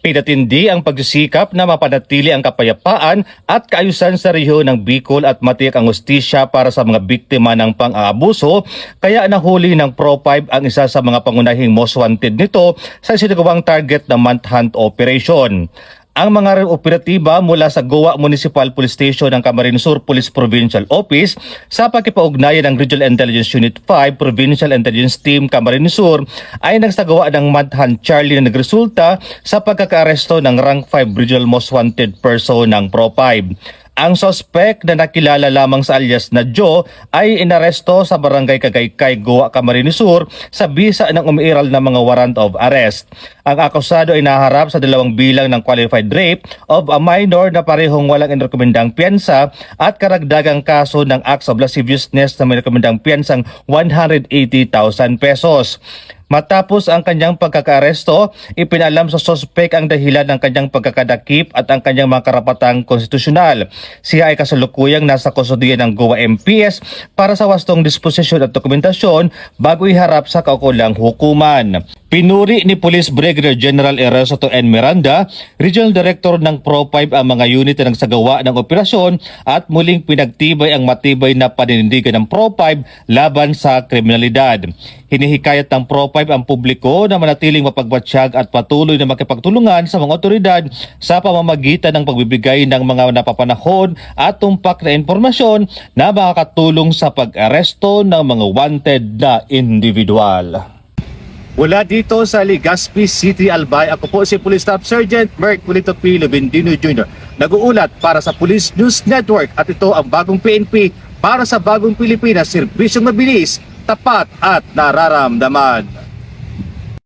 Pinatindi ang pagsisikap na mapanatili ang kapayapaan at kaayusan sa rehiyon ng Bicol at matiyak ang hustisya para sa mga biktima ng pang-aabuso, kaya nahuli ng Pro5 ang isa sa mga pangunahing most wanted nito sa isinagawang target na manhunt operation. Ang mga operatiba mula sa Goa Municipal Police Station ng Camarines Sur Police Provincial Office sa pagkipaugnayan ng Regional Intelligence Unit 5 Provincial Intelligence Team Camarines Sur ay nagsagawa ng manhunt Charlie na nagresulta sa pagkakaaresto ng Rank 5 Regional Most Wanted Person ng Pro5. Ang sospek na nakilala lamang sa alias na Joe ay inaresto sa Barangay Cagaykay, Goa, Camarines Sur sa bisa ng umiiral na mga warrant of arrest. Ang akusado ay naharap sa 2 bilang ng qualified rape of a minor na parehong walang inirekomendang piyansa at karagdagang kaso ng acts of lasciviousness na may rekomendang piyansang 180,000 pesos. Matapos ang kanyang pagkakaaresto, ipinalam sa sospek ang dahilan ng kanyang pagkakadakip at ang kanyang mga karapatang konstitusyonal. Siya ay kasalukuyang nasa kustodiya ng Goa MPS para sa wastong disposisyon at dokumentasyon bago iharap sa kaukulang hukuman. Pinuri ni Police Brigadier General Erasto N. Miranda, Regional Director ng Pro5 ang mga unit na nagsagawa ng operasyon at muling pinagtibay ang matibay na paninindigan ng Pro5 laban sa kriminalidad. Hinihikayat ng Pro5 ang publiko na manatiling mapagbatsyag at patuloy na makipagtulungan sa mga otoridad sa pamamagitan ng pagbibigay ng mga napapanahon at tumpak na impormasyon na makakatulong sa pag-aresto ng mga wanted na individual. Mula dito sa Legazpi City, Albay, ako po si Police Staff Sergeant Merck Culito P. Lubendino Jr. Nag-uulat para sa Police News Network at ito ang bagong PNP para sa bagong Pilipinas, serbisyong mabilis, tapat at nararamdaman.